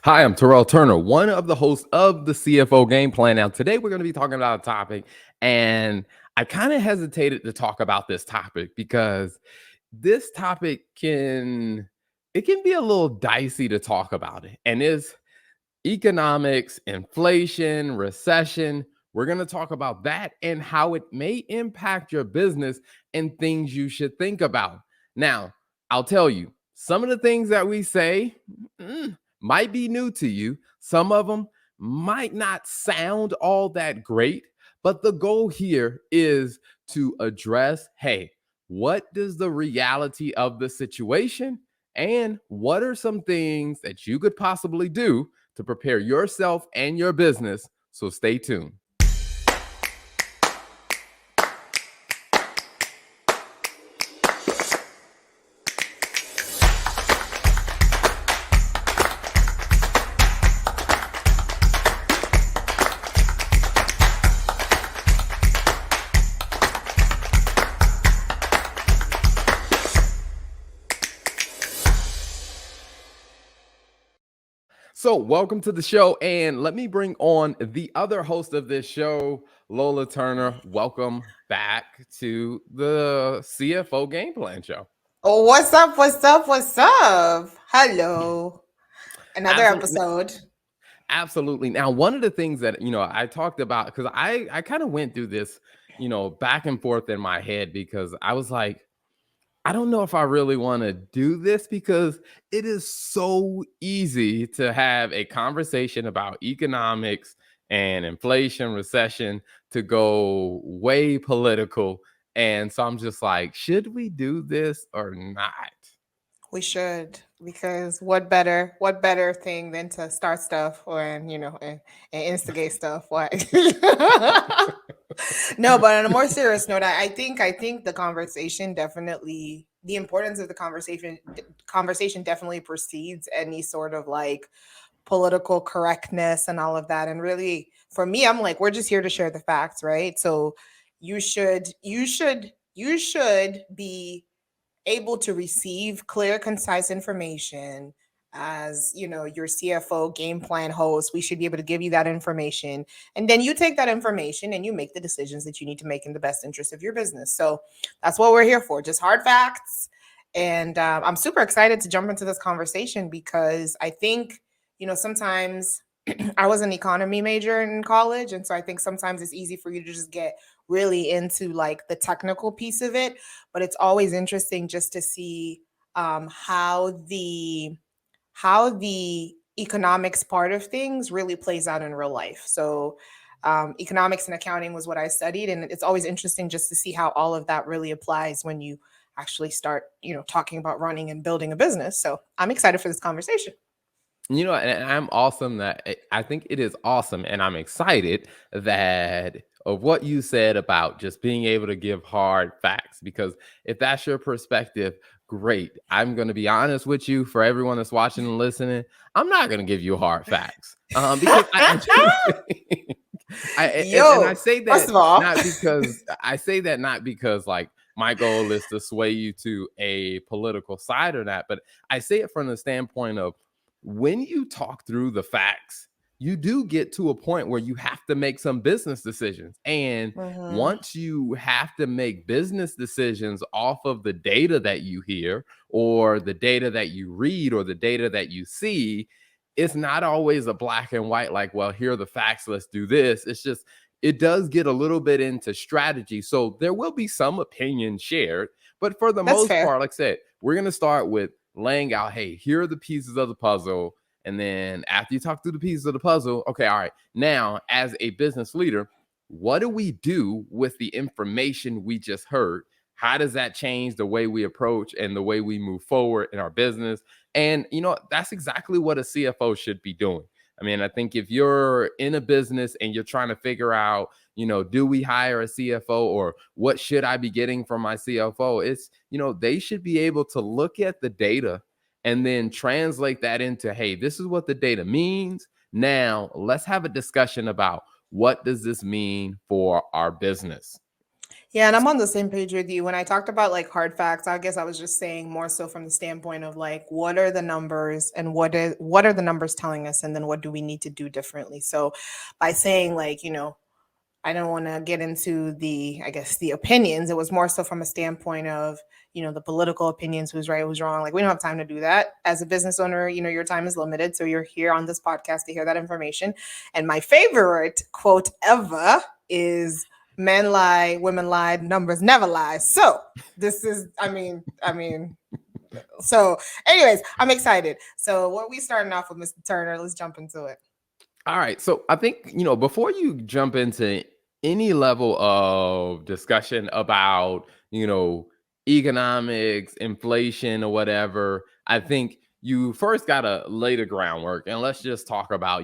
Hi, I'm Terrell Turner, one of the hosts of the CFO Game Plan. Now, today we're going to be talking about a topic, and I kind of hesitated to talk about this topic because this topic can be a little dicey to talk about it, and it's economics, inflation, recession. We're going to talk about that and how it may impact your business and things you should think about. Now, I'll tell you, some of the things that we say might be new to you. Some of them might not sound all that great, but the goal here is to address, hey, what does the reality of the situation and what are some things that you could possibly do to prepare yourself and your business. So stay tuned. So, welcome to the show, and let me bring on the other host of this show, Lola Turner. Welcome back to the CFO Game Plan Show. Oh, what's up? What's up? What's up? Hello. Another Absolutely. episode. Absolutely. Now, one of the things that, I talked about, because I kind of went through this, back and forth in my head because I was like, I don't know if I really want to do this because it is so easy to have a conversation about economics and inflation, recession to go way political. And so I'm just like, should we do this or not? We should, because what better thing than to start stuff or and instigate stuff? What? No, but on a more serious note, I think the importance of the conversation definitely precedes any sort of like political correctness and all of that. And really, for me, I'm like, we're just here to share the facts, right? So you should be able to receive clear, concise information. As your CFO game plan host, we should be able to give you that information, and then you take that information and you make the decisions that you need to make in the best interest of your business. So that's what we're here for, just hard facts. And I'm super excited to jump into this conversation because I think sometimes I was an economy major in college, and so I think sometimes it's easy for you to just get really into like the technical piece of it, but it's always interesting just to see how the economics part of things really plays out in real life. So economics and accounting was what I studied, and it's always interesting just to see how all of that really applies when you actually start talking about running and building a business. So I'm excited for this conversation. And I'm awesome that I think it is awesome, and I'm excited that of what you said about just being able to give hard facts. Because if that's your perspective, great. I'm going to be honest with you. For everyone that's watching and listening, I'm not going to give you hard facts because I do. And I Yo, say first that of all, not because like my goal is to sway you to a political side or not, but I say it from the standpoint of when you talk through the facts, you do get to a point where you have to make some business decisions. And hmm once you have to make business decisions off of the data that you hear, or the data that you read, or the data that you see, it's not always a black and white, like, well, here are the facts, let's do this. It's just, it does get a little bit into strategy. So there will be some opinion shared, but for the that's most fair. part, like I said, we're going to start with laying out, hey, here are the pieces of the puzzle. And then after you talk through the pieces of the puzzle, okay, all right, now as a business leader, what do we do with the information we just heard? How does that change the way we approach and the way we move forward in our business? And, that's exactly what a CFO should be doing. I mean, I think if you're in a business and you're trying to figure out, do we hire a CFO, or what should I be getting from my CFO? It's, they should be able to look at the data and then translate that into, hey, this is what the data means. Now, let's have a discussion about what does this mean for our business. Yeah, and I'm on the same page with you. When I talked about like hard facts, I guess I was just saying more so from the standpoint of like what are the numbers and what are the numbers telling us and then what do we need to do differently. So by saying like, I don't want to get into the, I guess, the opinions. It was more so from a standpoint of, the political opinions, who's right, who's wrong. Like, we don't have time to do that. As a business owner, your time is limited. So you're here on this podcast to hear that information. And my favorite quote ever is men lie, women lie, numbers never lie. So this is, so anyways, I'm excited. So what we starting off with, Mr. Turner, let's jump into it. All right. So I think, before you jump into any level of discussion about, economics, inflation, or whatever, I think you first got to lay the groundwork. And let's just talk about,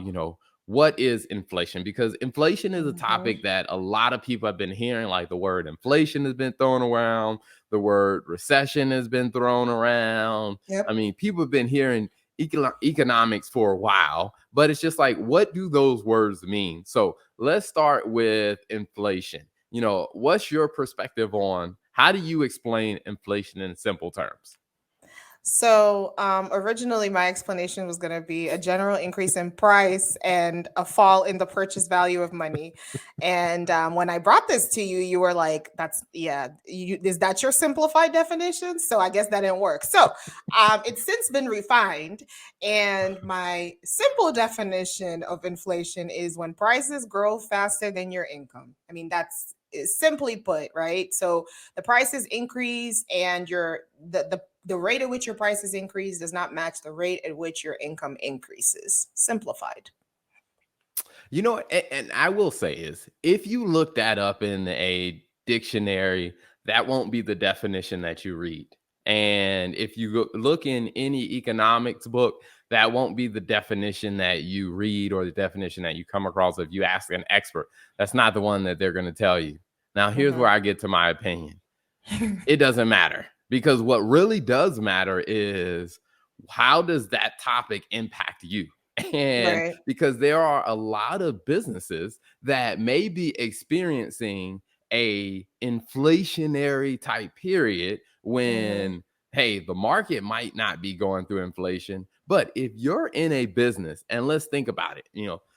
what is inflation? Because inflation is a Hmm. topic that a lot of people have been hearing, like the word inflation has been thrown around, the word recession has been thrown around. I Yep. mean, people have been hearing economics for a while, but it's just like, what do those words mean? So let's start with inflation. What's your perspective on how do you explain inflation in simple terms? So, originally, my explanation was going to be a general increase in price and a fall in the purchase value of money. And when I brought this to you, you were like, "That's yeah, is that your simplified definition?" So I guess that didn't work. So it's since been refined, and my simple definition of inflation is when prices grow faster than your income. I mean, that's is simply put, right? So the prices increase and the rate at which your prices increase does not match the rate at which your income increases. Simplified. And I will say is if you look that up in a dictionary, that won't be the definition that you read. And if you look in any economics book, that won't be the definition that you read or the definition that you come across. If you ask an expert, that's not the one that they're going to tell you. Now, here's where Hmm. I get to my opinion. It doesn't matter, because what really does matter is how does that topic impact you? And Right. because there are a lot of businesses that may be experiencing a inflationary type period Hmm. when, hey, the market might not be going through inflation, but if you're in a business, and let's think about it,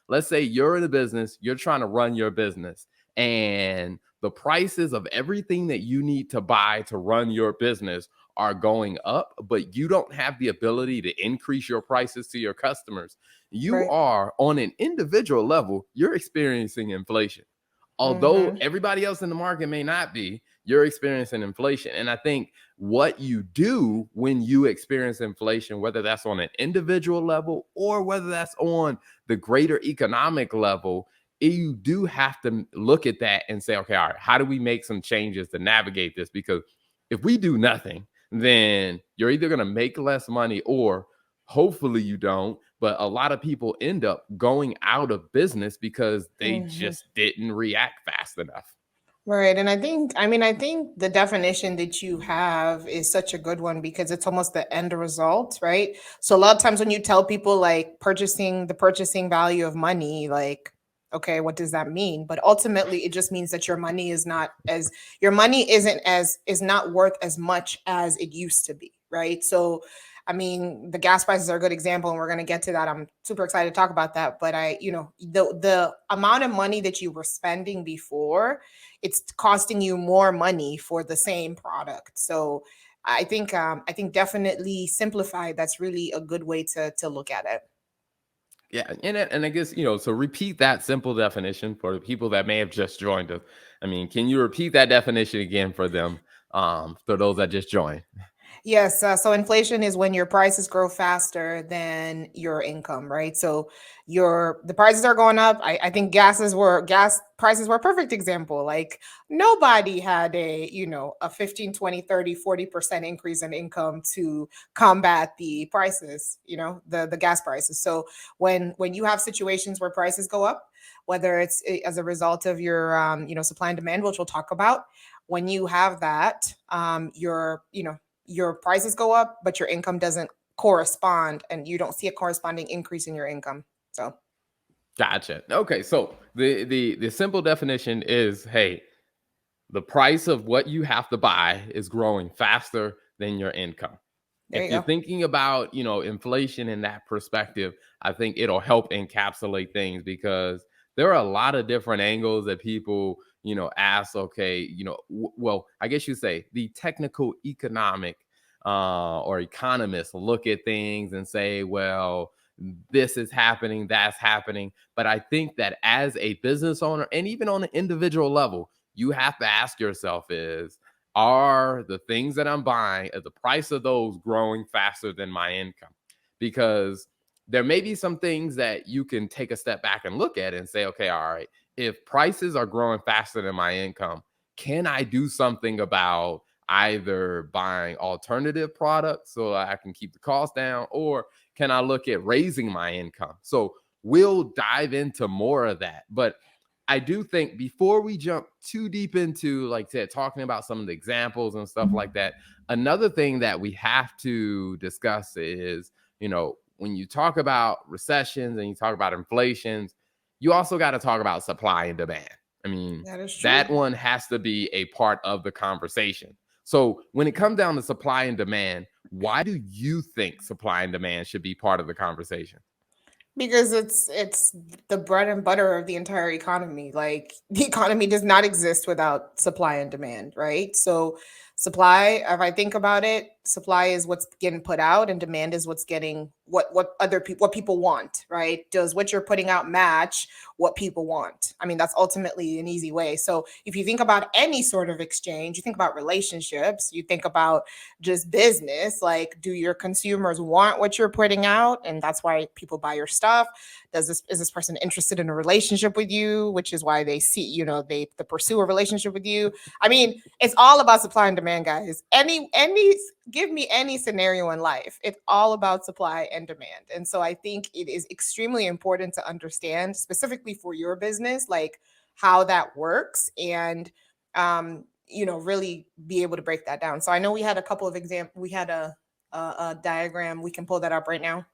let's say you're in a business, you're trying to run your business, and the prices of everything that you need to buy to run your business are going up, but you don't have the ability to increase your prices to your customers. You Right. are on an individual level, you're experiencing inflation. Although Hmm. everybody else in the market may not be, you're experiencing inflation. And I think what you do when you experience inflation, whether that's on an individual level or whether that's on the greater economic level, you do have to look at that and say, okay, all right, how do we make some changes to navigate this? Because if we do nothing, then you're either going to make less money or hopefully you don't. But a lot of people end up going out of business because they Hmm. just didn't react fast enough. Right. And I think the definition that you have is such a good one because it's almost the end result, right? So a lot of times when you tell people like the purchasing value of money, like, okay, what does that mean? But ultimately it just means that your money is not worth as much as it used to be, right? So I mean, the gas prices are a good example, and we're going to get to that. I'm super excited to talk about that. But the amount of money that you were spending before, it's costing you more money for the same product. So I think definitely simplified. That's really a good way to look at it. Yeah, and I guess so. Repeat that simple definition for the people that may have just joined us. I mean, can you repeat that definition again for them? For those that just joined. Yes. So inflation is when your prices grow faster than your income, right? So the prices are going up. I think gas prices were a perfect example. Like nobody had a 15, 20, 30, 40% increase in income to combat the prices, the gas prices. So when you have situations where prices go up, whether it's as a result of your supply and demand, which we'll talk about, when you have that, your prices go up, but your income doesn't correspond, and you don't see a corresponding increase in your income. So, Gotcha. Okay, so the simple definition is, hey, the price of what you have to buy is growing faster than your income. There If you you're go. thinking about, inflation in that perspective, I think it'll help encapsulate things because there are a lot of different angles that people, ask, okay, well, I guess you say the technical economic or economists look at things and say, well, this is happening, that's happening. But I think that as a business owner and even on an individual level, you have to ask yourself is, are the things that I'm buying, at the price of those growing faster than my income? Because there may be some things that you can take a step back and look at and say, okay, all right, if prices are growing faster than my income, can I do something about either buying alternative products so I can keep the cost down, or can I look at raising my income? So we'll dive into more of that. But I do think before we jump too deep into, like I said, talking about some of the examples and stuff like that, another thing that we have to discuss is, when you talk about recessions and you talk about inflations, you also got to talk about supply and demand. I mean, That is that true. one has to be a part of the conversation. So when it comes down to supply and demand, why do you think supply and demand should be part of the conversation? Because it's the bread and butter of the entire economy. Like the economy does not exist without supply and demand, right? So supply, if I think about it, supply is what's getting put out and demand is what's getting what other people what people want, right? Does what you're putting out match what people want? I mean, that's ultimately an easy way. So if you think about any sort of exchange, you think about relationships, you think about just business, like do your consumers want what you're putting out, and that's why people buy your stuff. Is this person interested in a relationship with you, which is why they see, they pursue a relationship with you. I mean, it's all about supply and demand, guys. Any give me any scenario in life, it's all about supply and demand. And so I think it is extremely important to understand specifically for your business, like how that works, and really be able to break that down. So I know we had a couple of examples. We had a diagram. We can pull that up right now.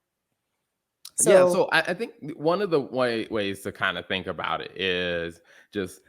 Yeah, So so I think one of the ways to kind of think about it is just,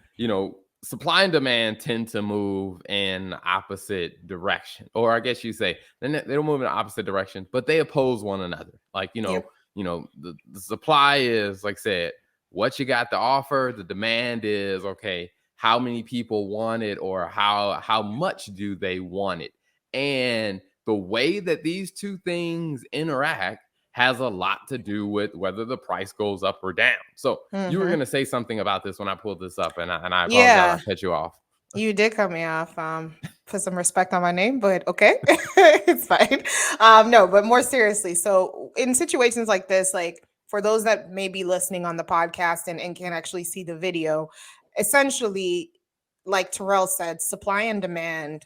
supply and demand tend to move in opposite direction. Or I guess you say they don't move in the opposite direction, but they oppose one another. Like, yep. the supply is, like I said, what you got to offer. The demand is, okay, how many people want it or how much do they want it? And the way that these two things interact has a lot to do with whether the price goes up or down. So you were Hmm. going to say something about this when I pulled this up, and I apologize, Yeah, I cut you off. you did cut me off. Put some respect on my name, but okay, it's fine. No, but more seriously, so in situations like this, like for those that may be listening on the podcast and can actually see the video, essentially, like Terrell said, supply and demand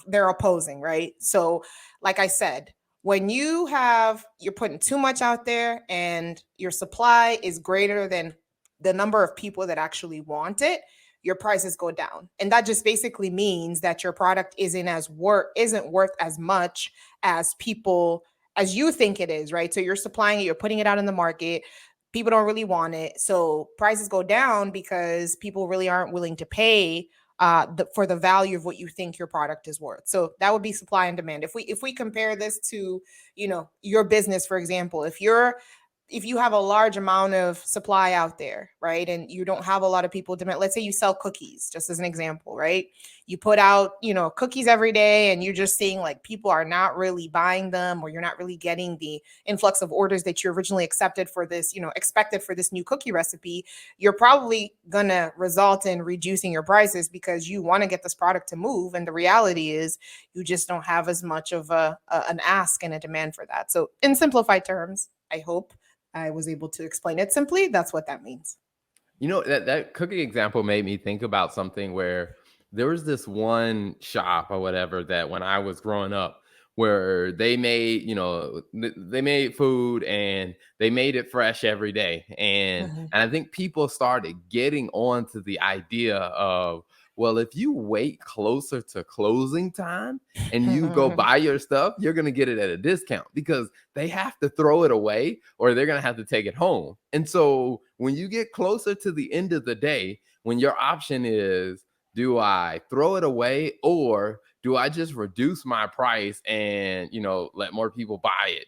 they're opposing, right? So, like I said, when you're putting too much out there and your supply is greater than the number of people that actually want it, your prices go down. And that just basically means that your product isn't worth as much as people as you think it is, right? So you're supplying it, you're putting it out in the market. People don't really want it. So prices go down because people really aren't willing to pay for the value of what you think your product is worth. So that would be supply and demand. If we compare this to, your business, for example, if you have a large amount of supply out there, right, and you don't have a lot of people demand, let's say you sell cookies, just as an example, right? You put out, cookies every day, and you're just seeing like people are not really buying them, or you're not really getting the influx of orders that you originally expected for this new cookie recipe. You're probably gonna result in reducing your prices because you want to get this product to move, and the reality is you just don't have as much of an ask and a demand for that. So in simplified terms, I hope I was able to explain it simply. That's what that means. That cooking example made me think about something where there was this one shop or whatever that when I was growing up where they made, they made food and they made it fresh every day. And Mhm. and I think people started getting on to the idea of, well, if you wait closer to closing time and you go buy your stuff, you're going to get it at a discount because they have to throw it away or they're going to have to take it home. And so when you get closer to the end of the day, when your option is Do I throw it away, or do I just reduce my price and, let more people buy it?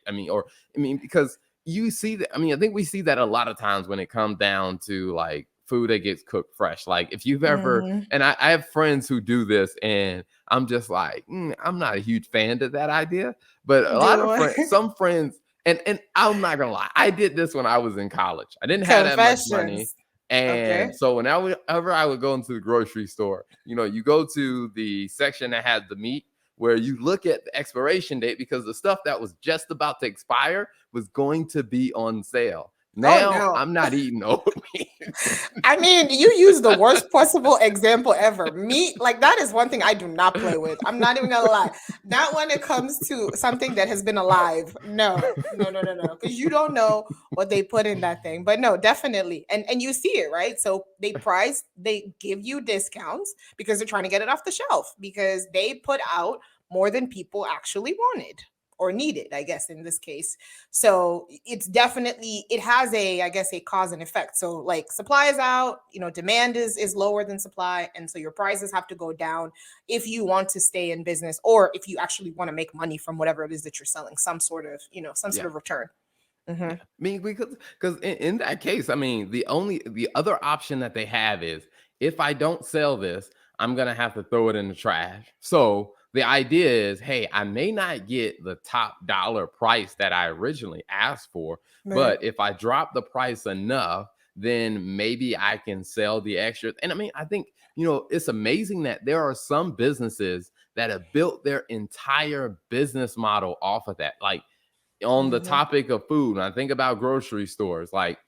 Because you see that. I think we see that a lot of times when it comes down to like food that gets cooked fresh. Like if you've ever, Mhm. and I have friends who do this, and I'm just like, I'm not a huge fan of that idea. But a lot of Do friends, some friends, and I'm not gonna lie, I did this when I was in college. I didn't have that much money. confessions. Okay. And so whenever I would go into the grocery store, you go to the section that has the meat, where you look at the expiration date, because the stuff that was just about to expire was going to be on sale. Oh Now no. I'm not eating old meat. I mean, you use the worst possible example ever. Meat, like that is one thing I do not play with. I'm not even gonna lie. Not when it comes to something that has been alive. No, no, no, no, no. Because you don't know what they put in that thing. But no, definitely. And you see it, right? So they give you discounts because they're trying to get it off the shelf because they put out more than people actually wanted or needed, I guess, in this case. So it's definitely, it has a, I guess, a cause and effect. So like supply is out, demand is lower than supply, and so your prices have to go down if you want to stay in business, or if you actually want to make money from whatever it is that you're selling, some sort of, some sort Yeah. of return. Yeah, Hmm. because in that case, the other option that they have is, if I don't sell this, I'm gonna have to throw it in the trash. So the idea is, hey, I may not get the top dollar price that I originally asked for, Right. but if I drop the price enough, then maybe I can sell the extra. And I think, it's amazing that there are some businesses that have built their entire business model off of that. Like, on the Hmm. topic of food, when I think about grocery stores, like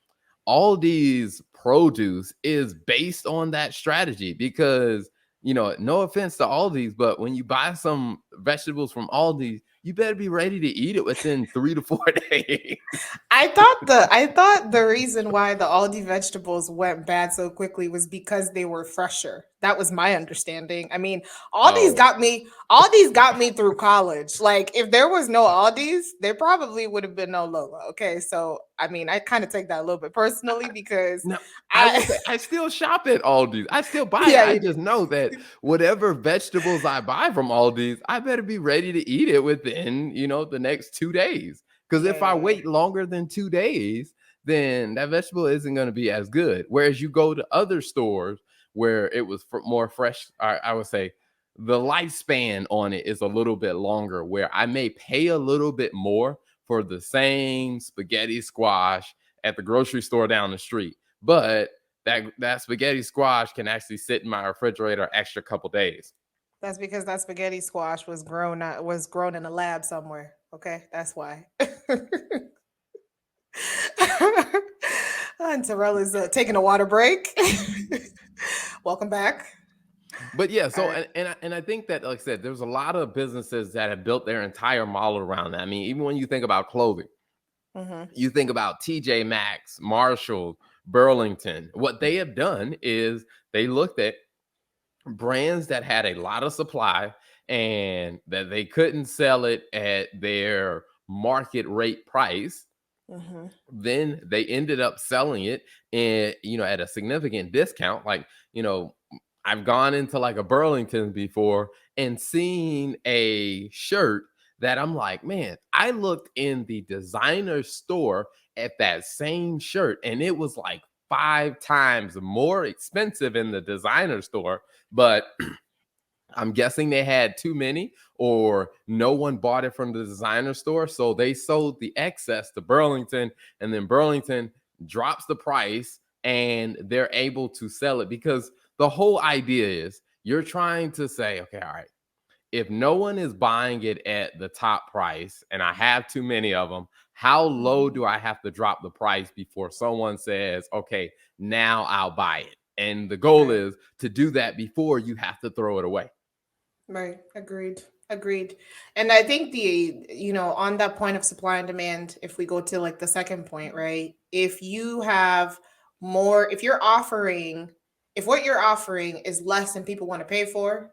Aldi's produce is based on that strategy, because, no offense to Aldi's, but when you buy some vegetables from Aldi's, you better be ready to eat it within 3 to 4 days. I thought the reason why the Aldi vegetables went bad so quickly was because they were fresher. That was my understanding. I mean, Oh, Aldi's got me through college. Like if there was no Aldi's, there probably would have been no Lola. Okay, so I mean, I kind of take that a little bit personally because no, I will I say I still shop at Aldi's. I still buy it. yeah, I you do. just know that whatever vegetables I buy from Aldi's, I better be ready to eat it within, the next 2 days. Because Yeah, if I yeah, yeah. wait longer than 2 days, then that vegetable isn't going to be as good. Whereas you go to other stores where it was more fresh, I would say the lifespan on it is a little bit longer, where I may pay a little bit more for the same spaghetti squash at the grocery store down the street. But that spaghetti squash can actually sit in my refrigerator an extra couple days. That's because that spaghetti squash was grown in a lab somewhere. Okay, that's why. And Terrell is taking a water break. Welcome back. But yeah, All so right. and I think that, like I said, there's a lot of businesses that have built their entire model around that. Even when you think about clothing, Mm-hmm. you think about TJ Maxx, Marshall, Burlington. What they have done is they looked at brands that had a lot of supply and that they couldn't sell it at their market rate price. Mm-hmm. Then they ended up selling it at a significant discount. Like, I've gone into like a Burlington before and seen a shirt that I'm like, man, I looked in the designer store at that same shirt, and it was like 5 times more expensive in the designer store. But I'm guessing they had too many, or no one bought it from the designer store. So they sold the excess to Burlington, and then Burlington drops the price and they're able to sell it, because the whole idea is you're trying to say, okay, all right, if no one is buying it at the top price and I have too many of them, how low Mm-hmm. do I have to drop the price before someone says, okay, now I'll buy it? And the goal Right. is to do that before you have to throw it away. Right. Agreed. Agreed. And I think on that point of supply and demand, if we go to like the second point, right? If you have more, if what you're offering is less than people want to pay for,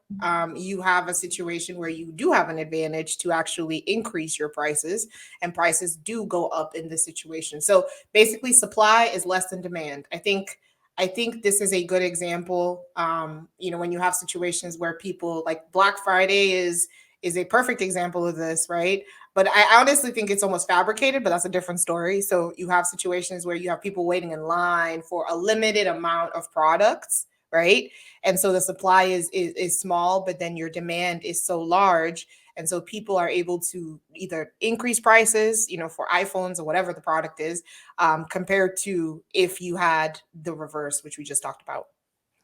you have a situation where you do have an advantage to actually increase your prices, and prices do go up in this situation. So basically, supply is less than demand. I think I think this is a good example. When you have situations where people like Black Friday is a perfect example of this, right? But I honestly think it's almost fabricated, but that's a different story. So you have situations where you have people waiting in line for a limited amount of products, right? And so the supply is small, but then your demand is so large, and so people are able to either increase prices, for iPhones or whatever the product is, compared to if you had the reverse, which we just talked about.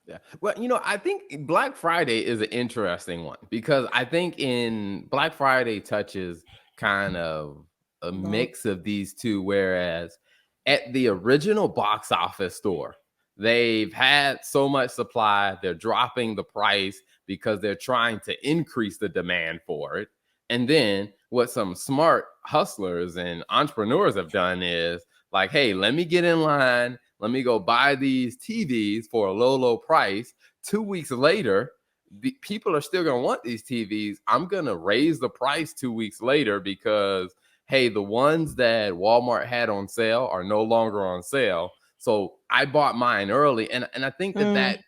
Yeah. Well, I think Black Friday is an interesting one because I think in Black Friday touches kind of a Both. mix of these two, whereas at the original box office store, they've had so much supply, they're dropping the price because they're trying to increase the demand for it. And then what some smart hustlers and entrepreneurs have done is like, hey, let me get in line. Let me go buy these TVs for a low, low price. 2 weeks later, the people are still going to want these TVs. I'm going to raise the price 2 weeks later because, hey, the ones that Walmart had on sale are no longer on sale. So I bought mine early. And I think Mm,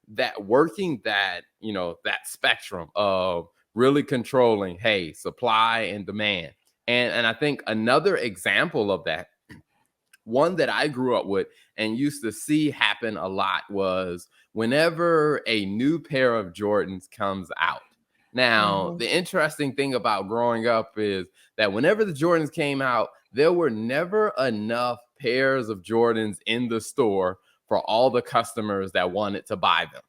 that working that spectrum of really controlling, hey, supply and demand. And I think another example of that, one that I grew up with and used to see happen a lot, was whenever a new pair of Jordans comes out. Now, mhm, the interesting thing about growing up is that whenever the Jordans came out, there were never enough pairs of Jordans in the store for all the customers that wanted to buy them.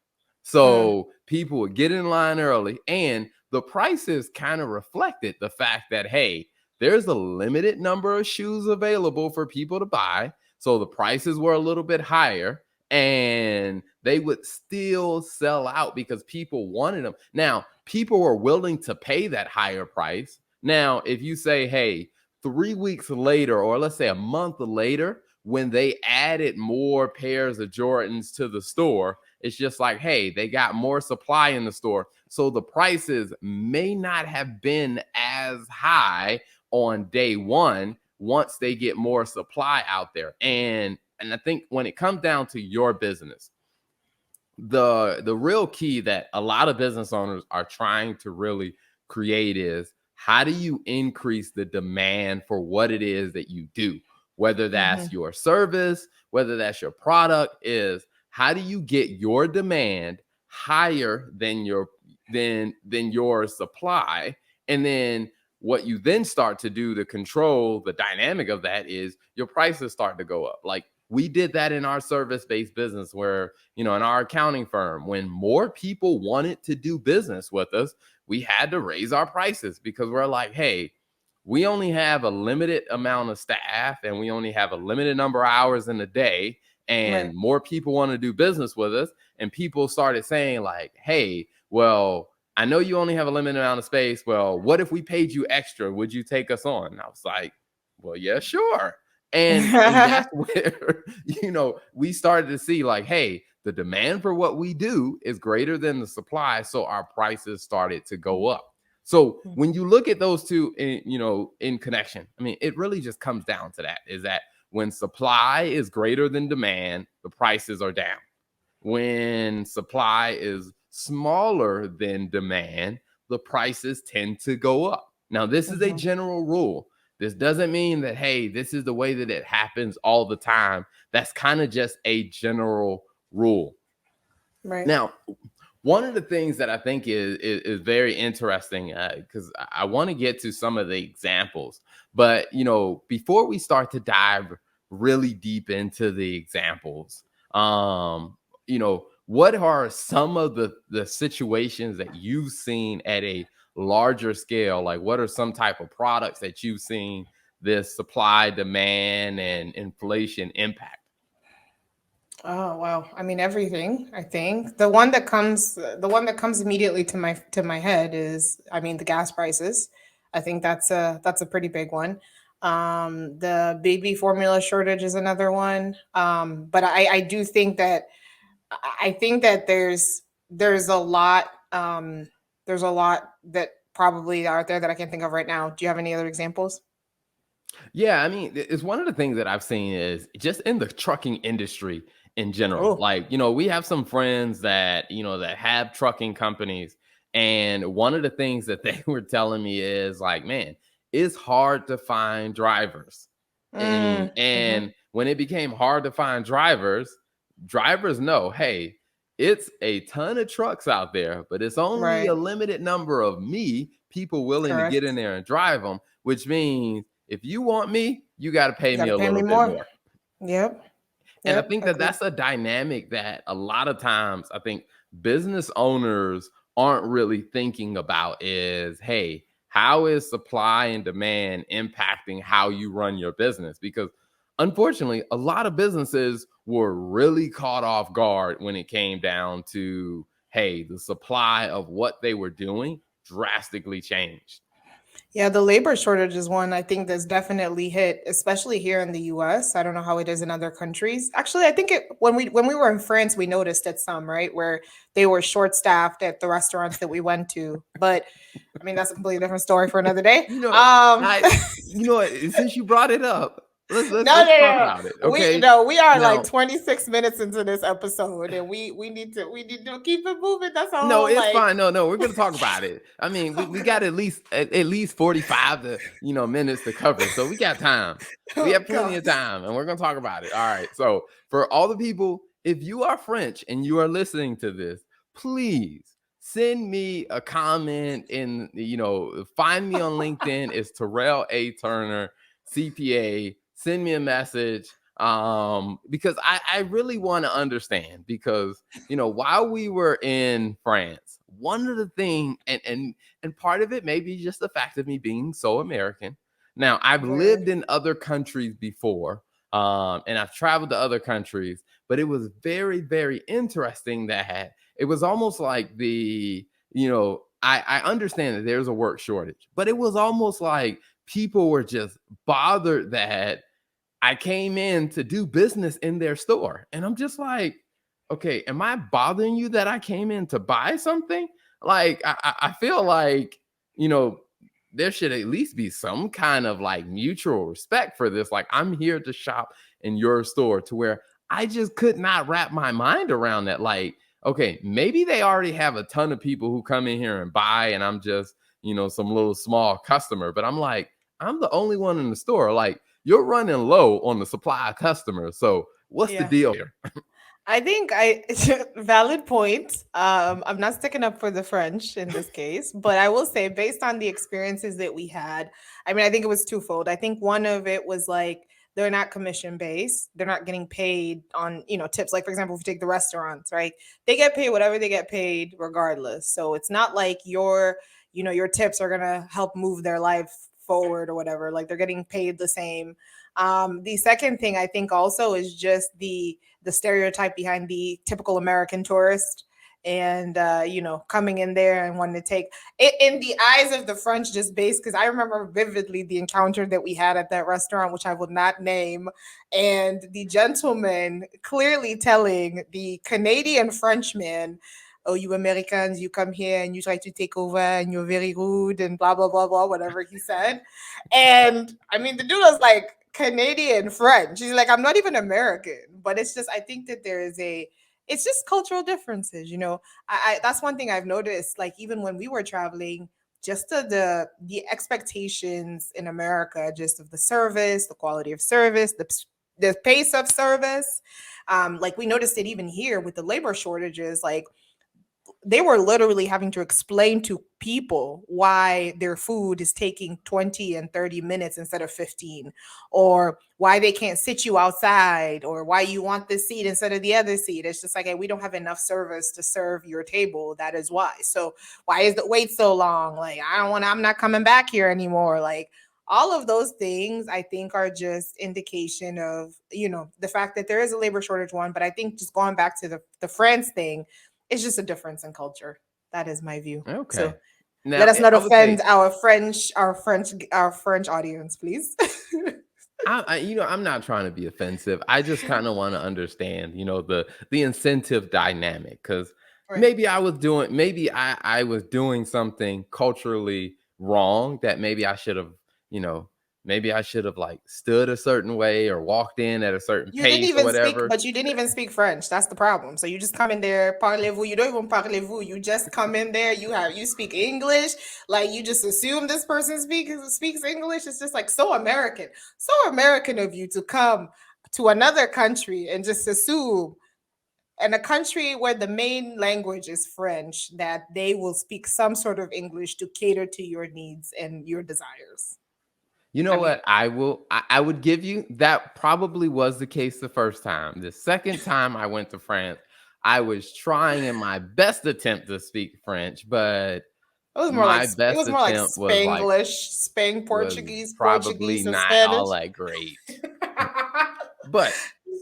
mm, So people would get in line early, and the prices kind of reflected the fact that, hey, there's a limited number of shoes available for people to buy. So the prices were a little bit higher and they would still sell out because people wanted them. Now, people were willing to pay that higher price. Now, if you say, hey, 3 weeks later, or let's say a month later, when they added more pairs of Jordans to the store, it's just like, hey, they got more supply in the store. So the prices may not have been as high on day one once they get more supply out there. And I think when it comes down to your business, the real key that a lot of business owners are trying to really create is, how do you increase the demand for what it is that you do, whether that's mhm, your service, whether that's your product, is how do you get your demand higher than your supply. And then what you then start to do to control the dynamic of that is your prices start to go up. Like we did that in our service-based business where, in our accounting firm, when more people wanted to do business with us, we had to raise our prices because we're like, hey, we only have a limited amount of staff and we only have a limited number of hours in a day, right. and more people want to do business with us. And people started saying like, hey, well, I know you only have a limited amount of space. Well, what if we paid you extra? Would you take us on? And I was like, well, yeah, sure. And that's where we started to see like, hey, the demand for what we do is greater than the supply, so our prices started to go up. So when Mhm, you look at those two in connection, I mean, it really just comes down to that, is that when supply is greater than demand, the prices are down. When supply is smaller than demand, the prices tend to go up. Now, this is a mhm, general rule. This doesn't mean that, hey, this is the way that it happens all the time. That's kind of just a general rule. right. Now, one of the things that I think is very interesting, because I want to get to some of the examples, but before we start to dive really deep into the examples, what are some of the situations that you've seen at a larger scale? Like, what are some type of products that you've seen this supply, demand, and inflation impact? Oh wow. I mean everything, I think. The one that comes immediately to my head is, I mean, the gas prices. I think that's a pretty big one. The baby formula shortage is another one. But I do think that I think that there's a lot there's a lot that probably out there that I can't think of right now. Do you have any other examples? Yeah, I mean, it's one of the things that I've seen is just in the trucking industry in general. Oh, Like, we have some friends that, that have trucking companies. And one of the things that they were telling me is like, man, it's hard to find drivers. mm-hmm. And when it became hard to find drivers, drivers know, hey, it's a ton of trucks out there, but it's only a Right, limited number of people willing to get in correct. there and drive them, which means if you want me, you got to pay You me got to a pay me little bit more. more. Yep, And I yep, think that agreed. that's a dynamic that a lot of times I think business owners aren't really thinking about is, hey, how is supply and demand impacting how you run your business? Because unfortunately, a lot of businesses were really caught off guard when it came down to, hey, the supply of what they were doing drastically changed. Yeah, the labor shortage is one I think that's definitely hit, especially here in the US. I don't know how it is in other countries. Actually, I think it when we were in France, we noticed it some, right? Where they were short staffed at the restaurants that we went to. But I mean, that's a completely different story for another day. You know, I since you brought it up, No, let's no, talk no. about it. We Okay. no, we are like Now, 26 minutes into this episode, and we need to keep it moving. That's a no, whole it's like, fine. No, we're gonna talk about it. I mean, we got at least 45 to minutes to cover. So we got time. We oh have plenty god. of time and we're gonna talk about it. All right. So for all the people, if you are French and you are listening to this, please send me a comment in, find me on LinkedIn. It's Terrell A. Turner, CPA. Send me a message. Because I really want to understand because while we were in France, one of the things, and part of it may be just the fact of me being so American. Now, I've lived Right. in other countries before, and I've traveled to other countries, but it was very, very interesting that it was almost like I understand that there's a work shortage, but it was almost like people were just bothered that I came in to do business in their store. And I'm just like, okay, am I bothering you that I came in to buy something? Like, I feel like, you know, there should at least be some kind of like mutual respect for this. Like, I'm here to shop in your store to where I just could not wrap my mind around that. Like, okay, maybe they already have a ton of people who come in here and buy, and I'm just, some little small customer. But I'm like, I'm the only one in the store. Like, you're running low on the supply of customers. So what's the Yeah. deal here? I think I valid point. I'm not sticking up for the French in this case, but I will say based on the experiences that we had, I mean, I think it was twofold. I think one of it was like they're not commission based. They're not getting paid on, tips. Like for example, if you take the restaurants, right? They get paid whatever they get paid regardless. So it's not like your tips are going to help move their life forward or whatever. Like they're getting paid the same. The second thing I think also is just the stereotype behind the typical American tourist and coming in there and wanting to take it in the eyes of the French just based because I remember vividly the encounter that we had at that restaurant, which I will not name, and the gentleman clearly telling the Canadian Frenchman, oh, you Americans, you come here and you try to take over and you're very rude and blah blah blah blah, whatever he said. And I mean the dude was like Canadian French. He's like, I'm not even American, but it's just I think that there is it's just cultural differences, I that's one thing I've noticed. Like even when we were traveling, just the expectations in America, just of the service, the quality of service, the pace of service. Like we noticed it even here with the labor shortages. Like they were literally having to explain to people why their food is taking 20 and 30 minutes instead of 15, or why they can't sit you outside, or why you want this seat instead of the other seat. It's just like, hey, we don't have enough service to serve your table. That is why. So why is the wait so long? Like, I'm not coming back here anymore. Like, all of those things I think are just indication of, the fact that there is a labor shortage one. But I think just going back to the France thing, it's just a difference in culture. That is my view. So Okay. let Now, us not I would offend say our French audience, please. I'm not trying to be offensive. I just kind of want to understand, the incentive dynamic because Right. maybe I was doing something culturally wrong that maybe I should have, you know, maybe I should have like stood a certain way or walked in at a certain You didn't pace or even speak, whatever. but you didn't even speak French. That's the problem. So you just come in there, parlez-vous. You don't even parlez-vous. You just come in there. You speak English. Like you just assume this person speaks English. It's just like so American of you to come to another country and just assume, in a country where the main language is French, that they will speak some sort of English to cater to your needs and your desires. You I know mean, what? I would give you that probably was the case the first time. The second time I went to France, I was trying in my best attempt to speak French, but my it best was more like attempt Spanglish, Spain was Portuguese, probably Portuguese, and not Spanish. all that great. But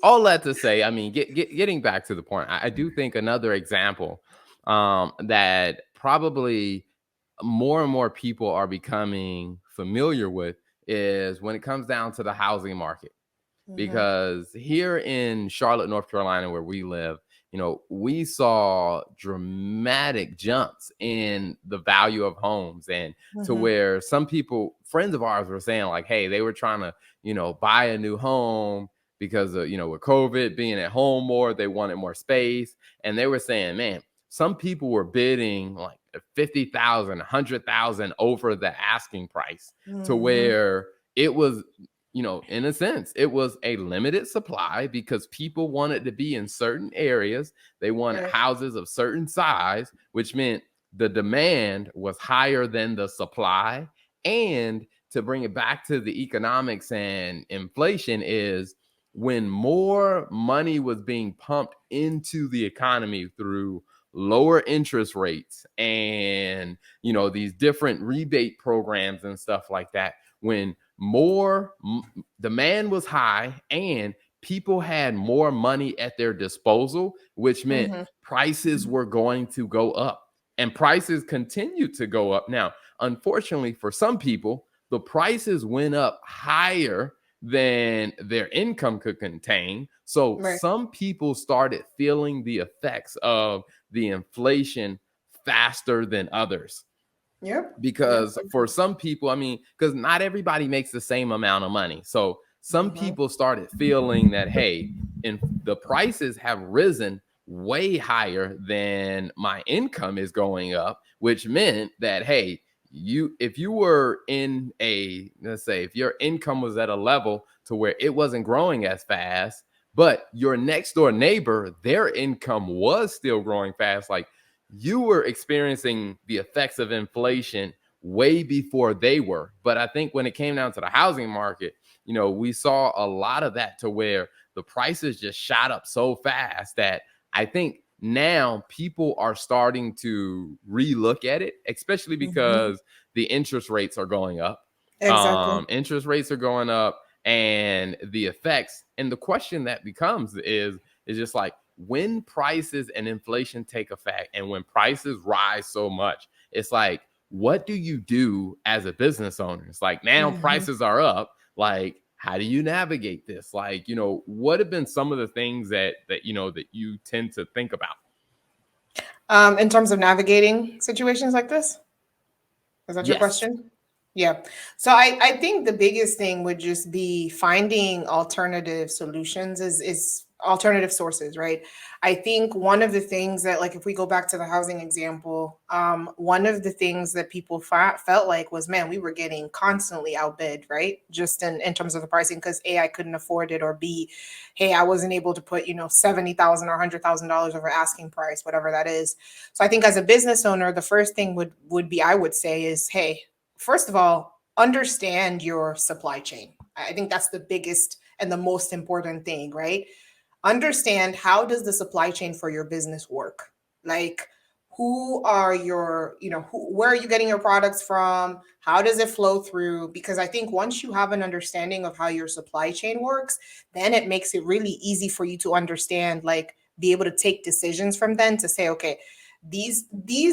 all that to say, I mean, getting back to the point, I do think another example that probably more and more people are becoming familiar with is when it comes down to the housing market, Mhm, because here in Charlotte, North Carolina, where we live, we saw dramatic jumps in the value of homes, and to mhm, where some people, friends of ours, were saying like, hey, they were trying to, buy a new home because of, with COVID being at home more, they wanted more space. And they were saying, man, some people were bidding like 50,000, 100,000 over the asking price, to mhm. where it was, in a sense, it was a limited supply because people wanted to be in certain areas. They wanted Right. houses of certain size, which meant the demand was higher than the supply. And to bring it back to the economics and inflation, is when more money was being pumped into the economy through lower interest rates and these different rebate programs and stuff like that, when more demand was high and people had more money at their disposal, which meant Mhm, prices were going to go up, and prices continued to go up. Now, unfortunately for some people, the prices went up higher than their income could contain. So right. some people started feeling the effects of the inflation faster than others, Yep. Yep. because for some people, I mean, because not everybody makes the same amount of money. So some Mhm, people started feeling that, hey, and the prices have risen way higher than my income is going up, which meant that, hey, if you were in a, let's say, if your income was at a level to where it wasn't growing as fast, but your next door neighbor, their income was still growing fast, like you were experiencing the effects of inflation way before they were. But I think when it came down to the housing market, we saw a lot of that, to where the prices just shot up so fast that I think now people are starting to relook at it, especially mhm. because the interest rates are going up. Exactly. Interest rates are going up, and the effects. And the question that becomes is just like, when prices and inflation take effect and when prices rise so much, it's like, what do you do as a business owner? It's like, now Mhm. prices are up. Like, how do you navigate this? Like, what have been some of the things that you tend to think about? In terms of navigating situations like this, is that your Yes. question? Yeah. So I think the biggest thing would just be finding alternative solutions, is alternative sources, right? I think one of the things that, like, if we go back to the housing example, one of the things that people felt like was, man, we were getting constantly outbid, right? Just in terms of the pricing, because A, I couldn't afford it, or B, hey, I wasn't able to put, $70,000 or $100,000 over asking price, whatever that is. So I think as a business owner, the first thing would be, I would say, is, hey, first of all, understand your supply chain. I think that's the biggest and the most important thing, right? Understand, how does the supply chain for your business work? Like, who are your, where are you getting your products from? How does it flow through? Because I think once you have an understanding of how your supply chain works, then it makes it really easy for you to understand, like, be able to take decisions from then to say, okay, these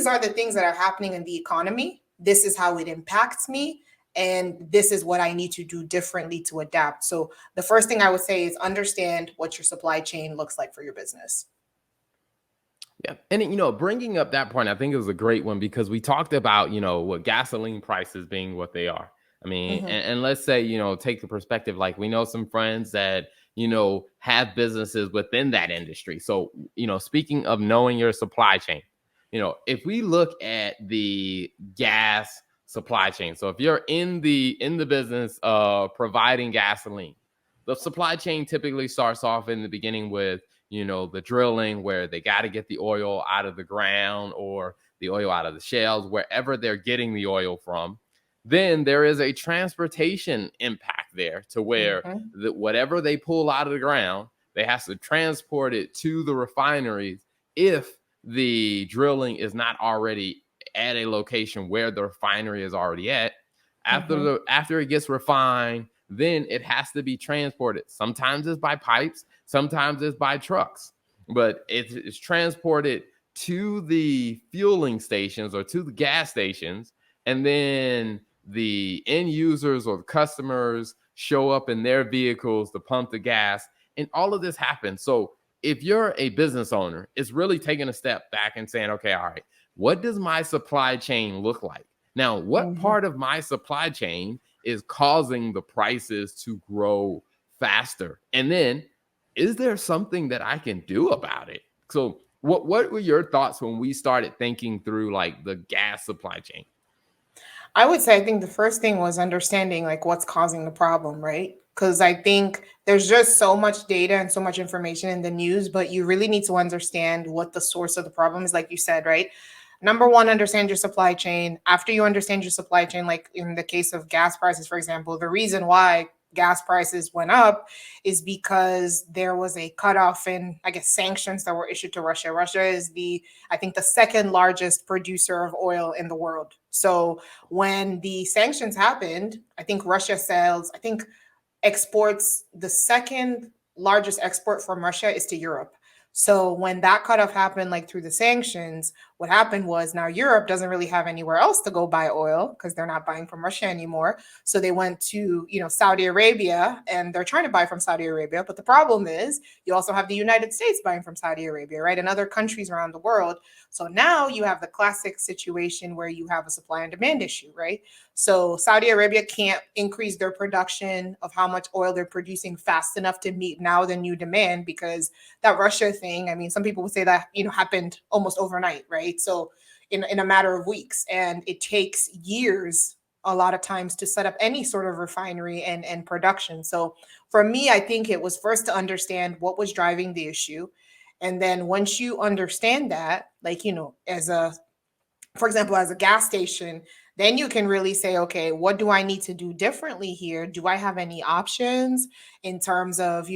are the things that are happening in the economy. This is how it impacts me, and this is what I need to do differently to adapt. So the first thing I would say is understand what your supply chain looks like for your business. Yeah. And, bringing up that point, I think it was a great one, because we talked about, what gasoline prices being what they are. I mean, Mm-hmm. and let's say, take the perspective, like we know some friends that, have businesses within that industry. So, speaking of knowing your supply chain, if we look at the gas supply chain. So if you're in the business of providing gasoline, the supply chain typically starts off in the beginning with, the drilling where they got to get the oil out of the ground or the oil out of the shales, wherever they're getting the oil from. Then there is a transportation impact there to where Mm-hmm. whatever they pull out of the ground, they have to transport it to the refineries if the drilling is not already at a location where the refinery is already at. Mm-hmm. After it gets refined, then it has to be transported. Sometimes it's by pipes, sometimes it's by trucks, but it's transported to the fueling stations or to the gas stations, and then the end users or the customers show up in their vehicles to pump the gas, and all of this happens. So if you're a business owner, it's really taking a step back and saying, okay, all right, what does my supply chain look like? Now, what Mm-hmm. part of my supply chain is causing the prices to grow faster? And then, is there something that I can do about it? So, what were your thoughts when we started thinking through like the gas supply chain? I would say I think the first thing was understanding like what's causing the problem, right? Because I think there's just so much data and so much information in the news, but you really need to understand what the source of the problem is, like you said, right? Number one, understand your supply chain. After you understand your supply chain, like in the case of gas prices, for example, the reason why gas prices went up is because there was a cutoff in, I guess, sanctions that were issued to Russia. Russia is I think, the second largest producer of oil in the world. So when the sanctions happened, I think Russia sells, I think exports, the second largest export from Russia is to Europe. So when that cutoff happened, like through the sanctions, what happened was now Europe doesn't really have anywhere else to go buy oil because they're not buying from Russia anymore. So they went to, Saudi Arabia, and they're trying to buy from Saudi Arabia. But the problem is you also have the United States buying from Saudi Arabia, right? And other countries around the world. So now you have the classic situation where you have a supply and demand issue, right? So Saudi Arabia can't increase their production of how much oil they're producing fast enough to meet now the new demand, because that Russia thing, I mean, some people would say that, happened almost overnight, right? So in a matter of weeks, and it takes years a lot of times to set up any sort of refinery and production. So for me, I think it was first to understand what was driving the issue. And then once you understand that, like, for example, as a gas station, then you can really say, okay, what do I need to do differently here? Do I have any options in terms of,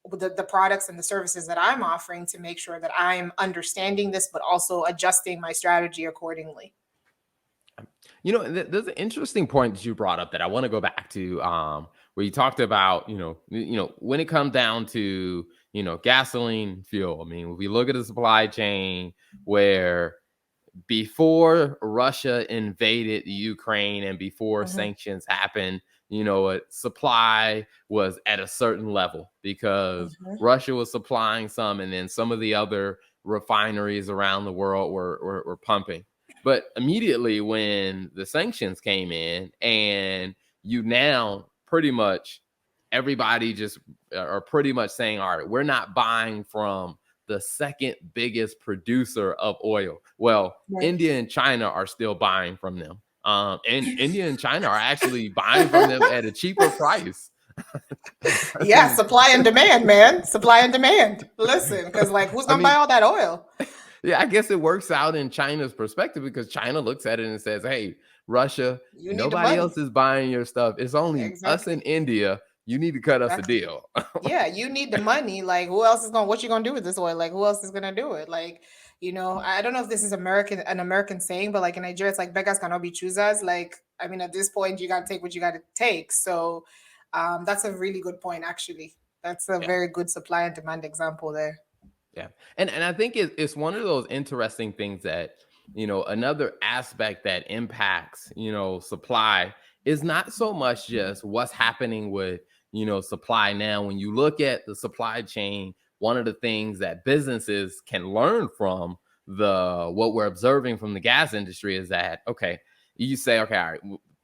the products and the services that I'm offering to make sure that I'm understanding this, but also adjusting my strategy accordingly? There's an interesting point that you brought up that I want to go back to, where you talked about, when it comes down to, gasoline fuel. I mean, if we look at the supply chain where before Russia invaded the Ukraine and before Mm-hmm. sanctions happened, supply was at a certain level because Mm-hmm. Russia was supplying some, and then some of the other refineries around the world were pumping. But immediately when the sanctions came in, and you now pretty much everybody just are pretty much saying, all right, we're not buying from the second biggest producer of oil. Well, Right. India and China are still buying from them. And India and China are actually buying from them at a cheaper price. I Yeah, mean, supply and demand, man. Supply and demand. Listen, because like, who's I gonna buy mean, all that oil? yeah, I guess it works out in China's perspective because China looks at it and says, "Hey, Russia, You need the nobody money. else is buying your stuff. It's only us and Exactly. India. You need to cut us a Exactly. deal." Yeah, you need the money. Like, who else is going? What you gonna do with this oil? Like, who else is gonna do it? Like, I don't know if this is an American saying, but like in Nigeria, it's like beggars cannot be choosers. Like, I mean, at this point, you gotta take what you gotta take. So, that's a really good point. Actually, that's a Yeah. very good supply and demand example there. Yeah. And I think it's one of those interesting things that, another aspect that impacts, supply is not so much just what's happening with, supply now. When you look at the supply chain, one of the things that businesses can learn from the what we're observing from the gas industry is that, okay, you say, okay, all right,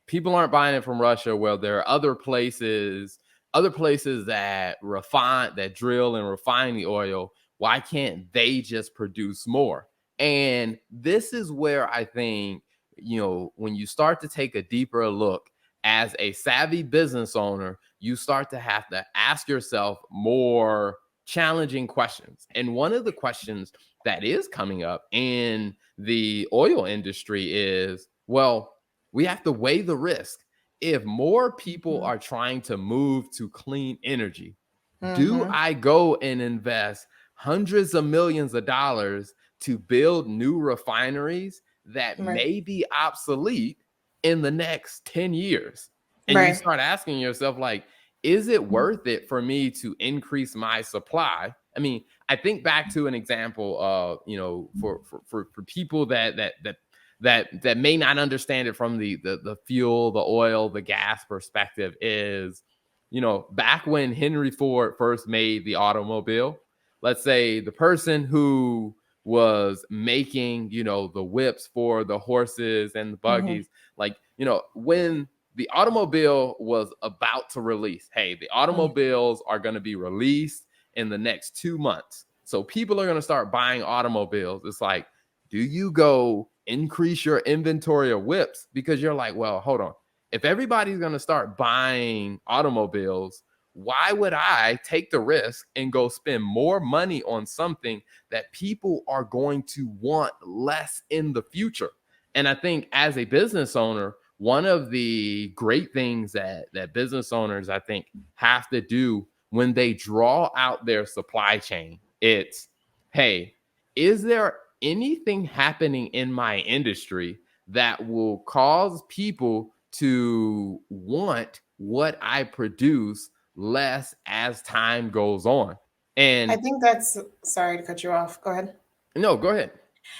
people aren't buying it from Russia. Well, there are other places that refine, that drill and refine the oil. Why can't they just produce more? And this is where I think, when you start to take a deeper look as a savvy business owner, you start to have to ask yourself more challenging questions. And one of the questions that is coming up in the oil industry is, well, we have to weigh the risk. If more people Mhm. are trying to move to clean energy, do Mhm. I go and invest hundreds of millions of dollars to build new refineries that Right. may be obsolete in the next 10 years? And you Right. start asking yourself, like, is it Mhm. worth it for me to increase my supply? I mean, I think back to an example of, for people that may not understand it from the fuel, the oil, the gas perspective is, back when Henry Ford first made the automobile, let's say the person who was making, the whips for the horses and the Mhm. buggies, like, when the automobile was about to release, hey, the Mhm. automobiles are going to be released in the next 2 months. So people are going to start buying automobiles. It's like, do you go increase your inventory of whips? Because you're like, well, hold on. If everybody's going to start buying automobiles, why would I take the risk and go spend more money on something that people are going to want less in the future? And I think as a business owner, one of the great things that business owners, I think, have to do when they draw out their supply chain, it's, hey, is there anything happening in my industry that will cause people to want what I produce less as time goes on? I And think that's, sorry to cut you off. Go ahead. no, go ahead.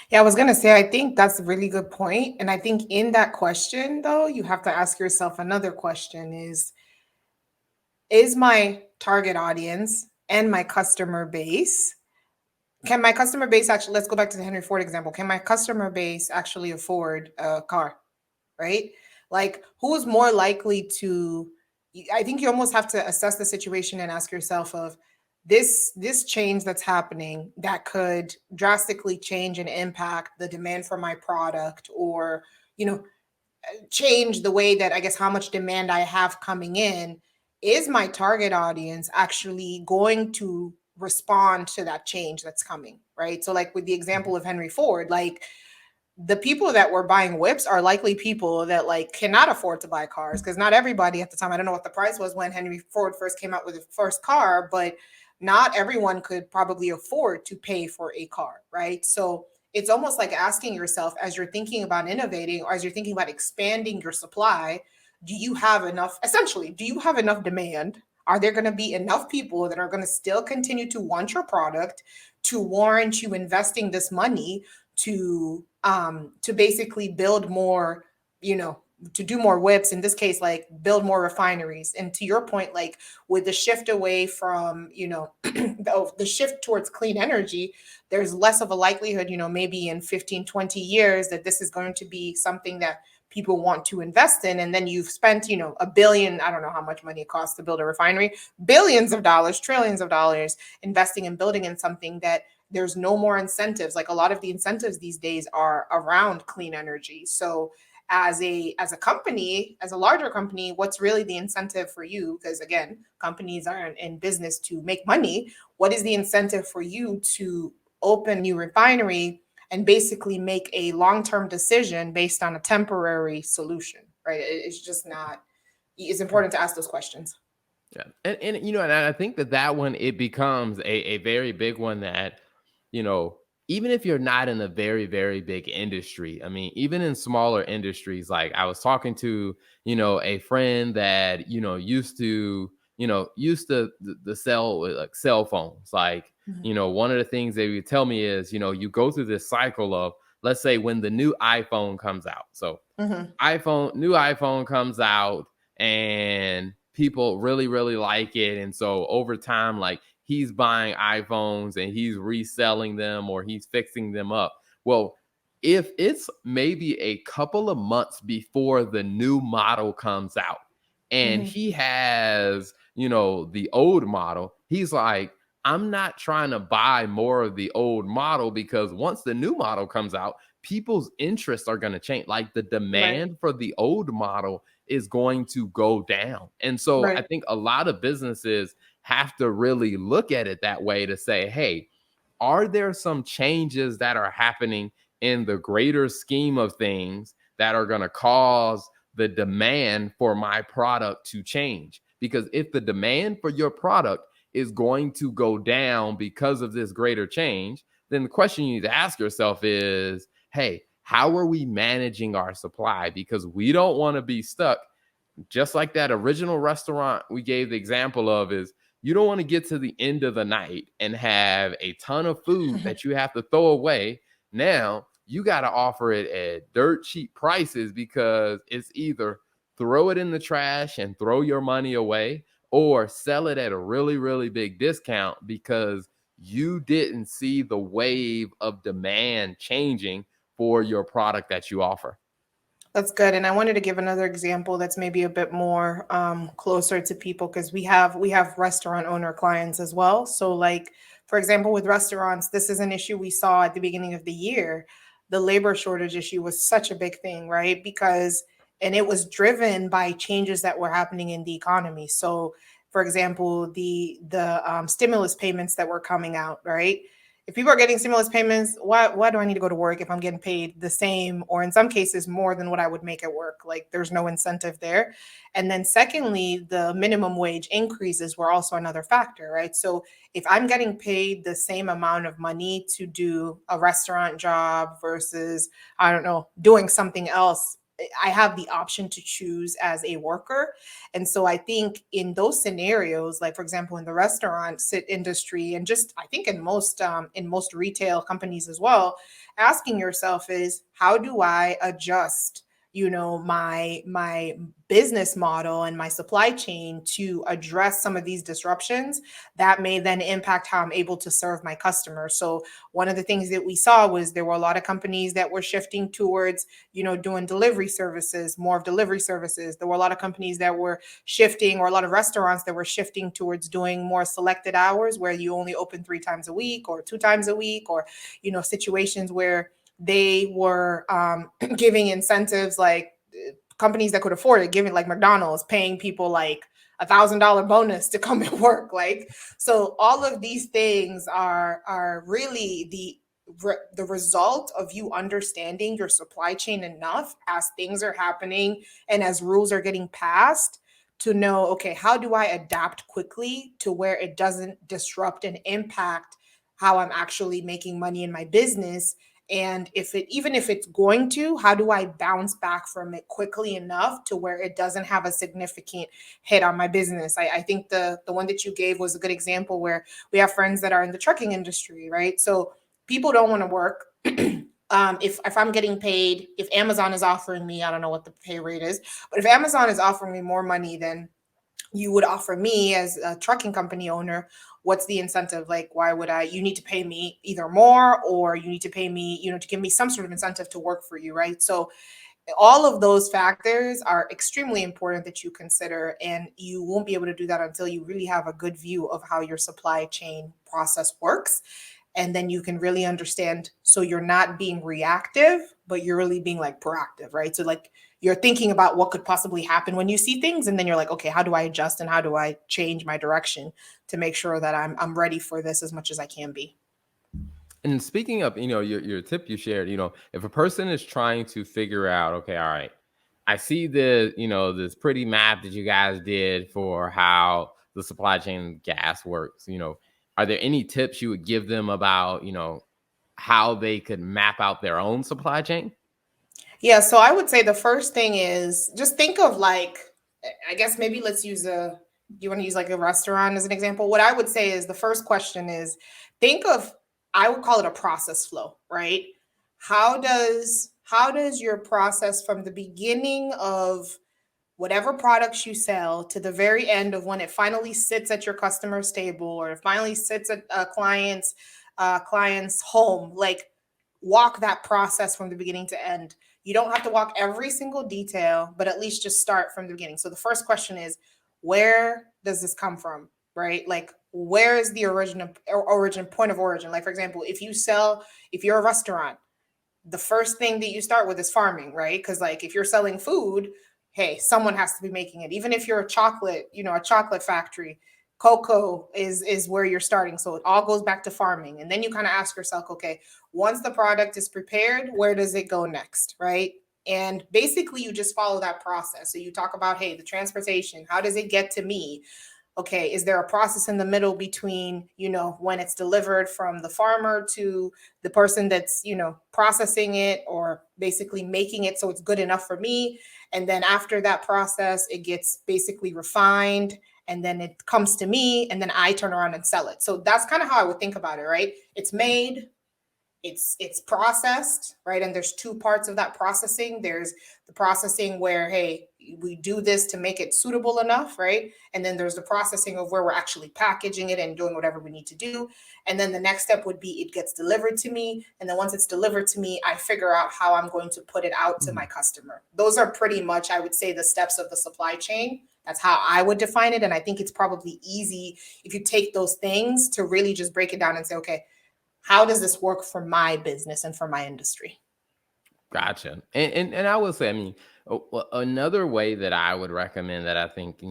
Yeah, I was gonna say I think that's a really good point. And I think in that question though, you have to ask yourself another question is my target audience and my customer base, can my customer base actually, let's go back to the Henry Ford example. Can my customer base actually afford a car? Right? Like, who's more likely to? I think you almost have to assess the situation and ask yourself of this change that's happening that could drastically change and impact the demand for my product, or you know change the way that, I guess, how much demand I have coming in. Is my target audience actually going to respond to that change that's coming? Right. So, like with the example of Henry Ford, like the people that were buying whips are likely people that like cannot afford to buy cars, because not everybody at the time, I don't know what the price was when Henry Ford first came out with his first car, but not everyone could probably afford to pay for a car, right? So it's almost like asking yourself, as you're thinking about innovating or as you're thinking about expanding your supply, do you have enough, essentially, do you have enough demand? Are there going to be enough people that are going to still continue to want your product to warrant you investing this money to basically build more, you know, to do more whips, in this case, like build more refineries? And to your point, like with the shift away from, the shift towards clean energy, there's less of a likelihood, maybe in 15, 20 years that this is going to be something that people want to invest in. And then you've spent, a billion, I don't know how much money it costs to build a refinery, billions of dollars, trillions of dollars investing and building in something that there's no more incentives. Like a lot of the incentives these days are around clean energy. So as a company, as a larger company, what's really the incentive for you? Because again, companies are in business to make money. What is the incentive for you to open a new refinery and basically make a long-term decision based on a temporary solution, right? It's just not, it's important to ask those questions. Yeah. And I think that one, it becomes a very big one that, you know, even if you're not in a very, very big industry, I mean, even in smaller industries, like I was talking to, a friend that, used to the sell like cell phones. Like, Mhm. one of the things they would tell me is, you go through this cycle of, let's say when the new iPhone comes out. So Mhm. new iPhone comes out and people really, really like it. And so over time, like he's buying iPhones and he's reselling them or he's fixing them up. Well, if it's maybe a couple of months before the new model comes out and Mhm. he has, the old model, he's like, I'm not trying to buy more of the old model because once the new model comes out, people's interests are going to change. Like the Right. demand for the old model is going to go down. And so I Right. think a lot of businesses have to really look at it that way to say, hey, are there some changes that are happening in the greater scheme of things that are going to cause the demand for my product to change? Because if the demand for your product is going to go down because of this greater change, then the question you need to ask yourself is, hey, how are we managing our supply? Because we don't want to be stuck just like that original restaurant we gave the example of. Is you don't want to get to the end of the night and have a ton of food that you have to throw away. Now you got to offer it at dirt cheap prices because it's either throw it in the trash and throw your money away or sell it at a really, really big discount because you didn't see the wave of demand changing for your product that you offer. That's good. And I wanted to give another example that's maybe a bit more closer to people because we have restaurant owner clients as well. So like for example, with restaurants, this is an issue we saw at the beginning of the year. The labor shortage issue was such a big thing, right? Because and it was driven by changes that were happening in the economy. So for example, the stimulus payments that were coming out, right? If people are getting stimulus payments, why do I need to go to work if I'm getting paid the same or in some cases more than what I would make at work? Like there's no incentive there. And then secondly, the minimum wage increases were also another factor, right? So if I'm getting paid the same amount of money to do a restaurant job versus I don't know, doing something else, I have the option to choose as a worker. And so I think in those scenarios, like for example, in the restaurant sit industry, and just I think in most retail companies as well, asking yourself is how do I adjust, my business model and my supply chain to address some of these disruptions that may then impact how I'm able to serve my customers. So one of the things that we saw was there were a lot of companies that were shifting towards, doing delivery services, more of delivery services. There were a lot of companies that were shifting, or a lot of restaurants that were shifting towards doing more selected hours where you only open 3 times a week or 2 times a week, or situations where they were giving incentives like companies that could afford it, giving like McDonald's paying people like $1,000 bonus to come and work. Like so, all of these things are really the result of you understanding your supply chain enough as things are happening and as rules are getting passed to know, okay, how do I adapt quickly to where it doesn't disrupt and impact how I'm actually making money in my business. And if it even if it's going to, how do I bounce back from it quickly enough to where it doesn't have a significant hit on my business? I think the one that you gave was a good example where we have friends that are in the trucking industry, right? So people don't want to work. If I'm getting paid, if Amazon is offering me, I don't know what the pay rate is, but if Amazon is offering me more money than you would offer me as a trucking company owner, what's the incentive? Like why would I, you need to pay me either more or you need to pay me, to give me some sort of incentive to work for you, right? So all of those factors are extremely important that you consider, and you won't be able to do that until you really have a good view of how your supply chain process works, and then you can really understand, so you're not being reactive but you're really being like proactive, right? So like you're thinking about what could possibly happen when you see things, and then you're like, okay, how do I adjust and how do I change my direction to make sure that I'm ready for this as much as I can be. And speaking of, your tip you shared, if a person is trying to figure out, okay, all right, I see this pretty map that you guys did for how the supply chain gas works, are there any tips you would give them about, how they could map out their own supply chain? Yeah, so I would say the first thing is just think of like, I guess maybe let's use a, you want to use like a restaurant as an example? What I would say is the first question is think of, I would call it a process flow, right? How does your process from the beginning of whatever products you sell to the very end of when it finally sits at your customer's table or it finally sits at a client's home, like walk that process from the beginning to end. You don't have to walk every single detail, but at least just start from the beginning. So the first question is, where does this come from? Right? Like, where is the origin point of origin? Like, for example, if you're a restaurant, the first thing that you start with is farming, right? Because like if you're selling food, hey, someone has to be making it. Even if you're a chocolate, a chocolate factory, cocoa is where you're starting. So it all goes back to farming. And then you kind of ask yourself, okay, once the product is prepared, where does it go next, right? And basically you just follow that process. So you talk about, hey, the transportation, how does it get to me? Okay, is there a process in the middle between, when it's delivered from the farmer to the person that's, processing it or basically making it so it's good enough for me? And then after that process, it gets basically refined and then it comes to me and then I turn around and sell it. So that's kind of how I would think about it, right? It's made, it's processed, right? And there's two parts of that processing. There's the processing where, hey, we do this to make it suitable enough, right? And then there's the processing of where we're actually packaging it and doing whatever we need to do. And then the next step would be it gets delivered to me. And then once it's delivered to me, I figure out how I'm going to put it out to my customer. Those are pretty much, I would say, the steps of the supply chain. That's how I would define it. And I think it's probably easy if you take those things to really just break it down and say, okay, how does this work for my business and for my industry? Gotcha. And I will say, I mean, another way that I would recommend that I think,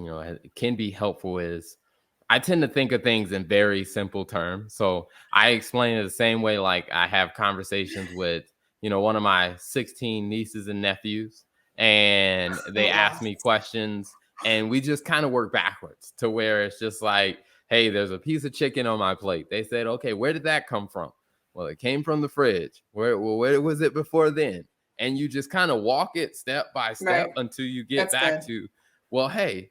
can be helpful is I tend to think of things in very simple terms. So I explain it the same way, like I have conversations with, one of my 16 nieces and nephews, and they Oh, wow. ask me questions, and we just kind of work backwards to where it's just like, hey, there's a piece of chicken on my plate. They said, okay, where did that come from? Well, it came from the fridge. Where was it before then? And you just kind of walk it step by step Right. until you get That's back good. to, well, hey,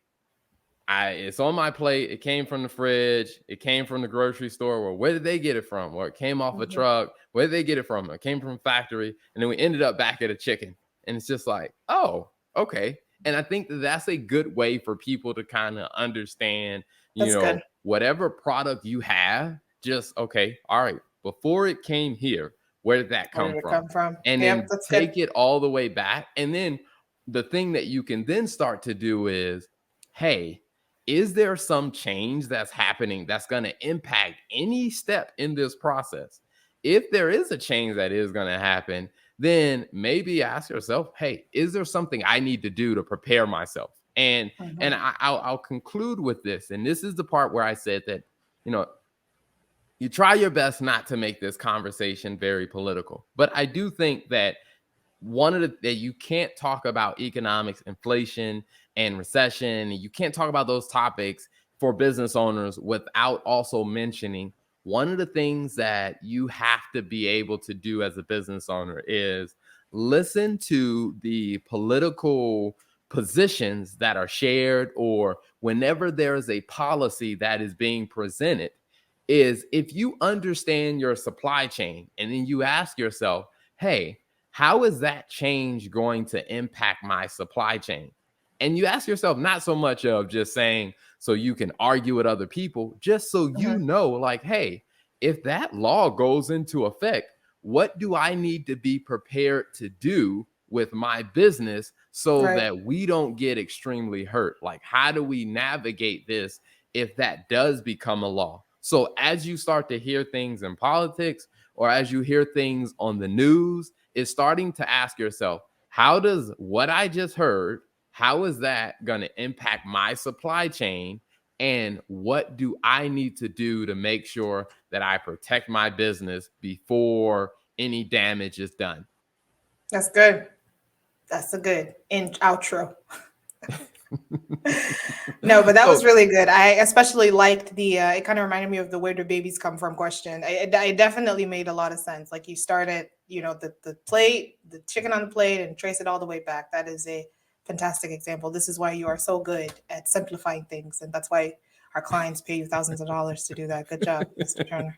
it's on my plate. It came from the fridge. It came from the grocery store. Well, where did they get it from? Well, it came off a Mhm. truck. Where did they get it from? It came from a factory. And then we ended up back at a chicken. And it's just like, oh, okay. And I think that's a good way for people to kind of understand, That's good. whatever product you have, just, okay, all right, before it came here, where did that Where come did it from? come from? And Yep, then that's good. take it all the way back. And then the thing that you can then start to do is, hey, is there some change that's happening that's going to impact any step in this process? If there is a change that is going to happen, then maybe ask yourself, hey, is there something I need to do to prepare myself? And Mhm. I'll conclude with this. And this is the part where I said that, you know, you try your best not to make this conversation very political. But I do think that one of the that you can't talk about economics, inflation, and recession, and you can't talk about those topics for business owners without also mentioning one of the things that you have to be able to do as a business owner is listen to the political positions that are shared, or whenever there's a policy that is being presented, is if you understand your supply chain and then you ask yourself, hey, how is that change going to impact my supply chain? And you ask yourself, not so much of just saying so you can argue with other people, just so you Mhm. know, like, hey, if that law goes into effect, what do I need to be prepared to do with my business so Right. that we don't get extremely hurt? Like, how do we navigate this if that does become a law? So, as you start to hear things in politics, or as you hear things on the news, is starting to ask yourself, how does what I just heard, how is that going to impact my supply chain? And what do I need to do to make sure that I protect my business before any damage is done? That's good. That's a good outro. No, but that was So, really good. I especially liked it kind of reminded me of the where do babies come from question. It definitely made a lot of sense. Like you started, the plate, the chicken on the plate, and trace it all the way back. That is a fantastic example. This is why you are so good at simplifying things. And that's why our clients pay you thousands of dollars to do that. Good job, Mr. Turner.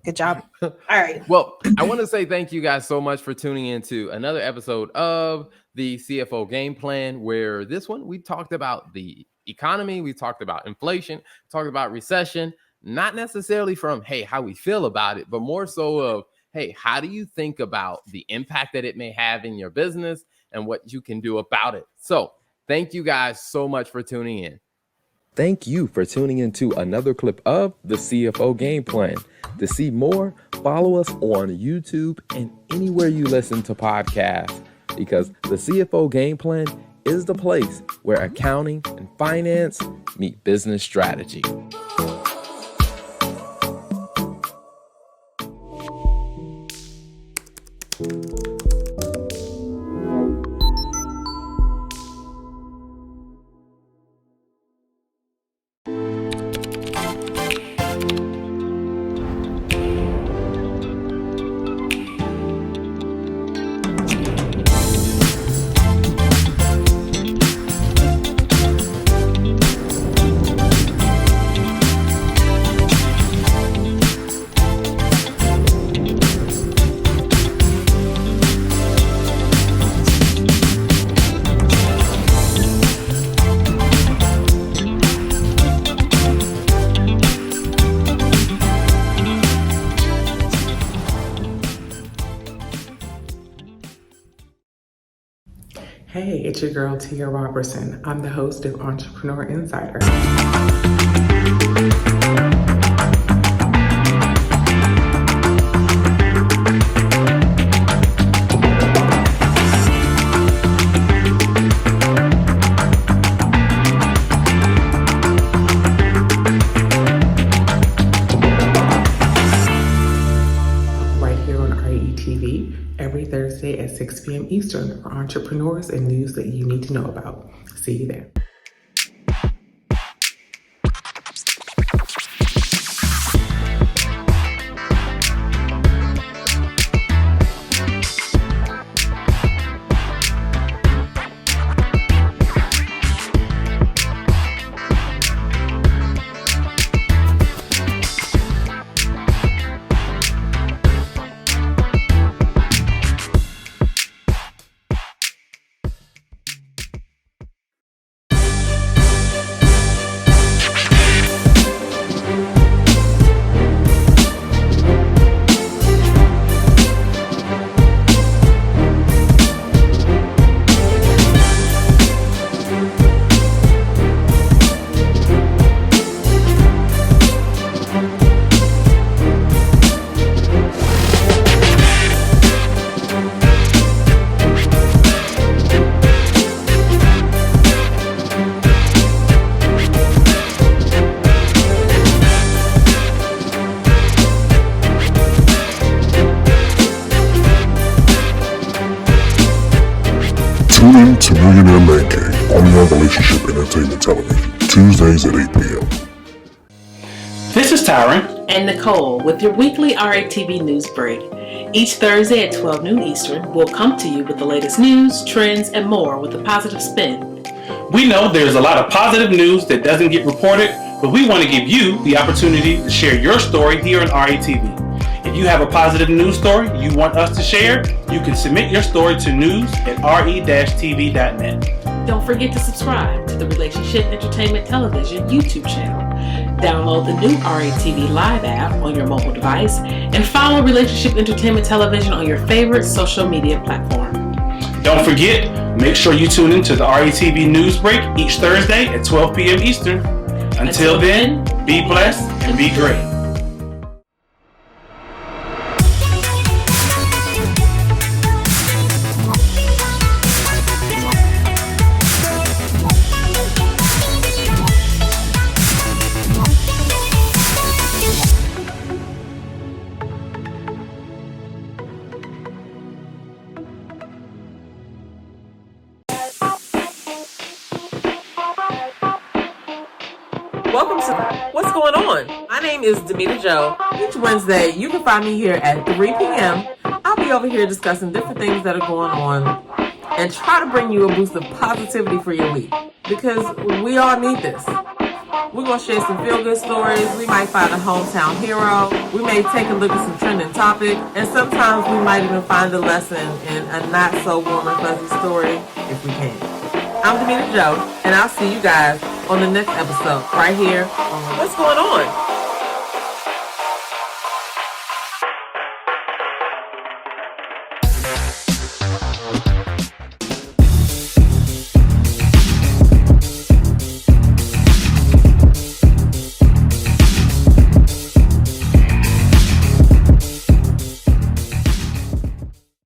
Good job. All right. well, I want to say thank you guys so much for tuning into another episode of the CFO Game Plan, where this one we talked about the economy, we talked about inflation, talked about recession, not necessarily from, hey, how we feel about it, but more so of, hey, how do you think about the impact that it may have in your business and what you can do about it? So thank you guys so much for tuning in. Thank you for tuning into another clip of the CFO Game Plan. To see more, follow us on YouTube and anywhere you listen to podcasts, because the CFO Game Plan is the place where accounting and finance meet business strategy. Hey, it's your girl Tia Robertson. I'm the host of Entrepreneur Insider. Right here on RETV every Thursday at 6 p.m. Eastern for entrepreneurs and news that you need to know about. See you there. Tune in to Millionaire Man Cave, only on Relationship Entertainment Television, Tuesdays at 8 p.m. This is Tyron and Nicole with your weekly RATV news break. Each Thursday at 12 noon Eastern, we'll come to you with the latest news, trends, and more with a positive spin. We know there's a lot of positive news that doesn't get reported, but we want to give you the opportunity to share your story here on RATV. If you have a positive news story you want us to share, you can submit your story to news@re-tv.net. Don't forget to subscribe to the Relationship Entertainment Television YouTube channel. Download the new RATV Live app on your mobile device and follow Relationship Entertainment Television on your favorite social media platform. Don't forget, make sure you tune into the RATV News Break each Thursday at 12 p.m. Eastern. Until then, be blessed and be great. Welcome to What's Going On? My name is Demita Joe. Each Wednesday, you can find me here at 3 p.m. I'll be over here discussing different things that are going on and try to bring you a boost of positivity for your week, because we all need this. We're going to share some feel-good stories. We might find a hometown hero. We may take a look at some trending topic. And sometimes we might even find a lesson in a not-so-warm and fuzzy story if we can. I'm Demita Joe, and I'll see you guys on the next episode right here on What's Going On?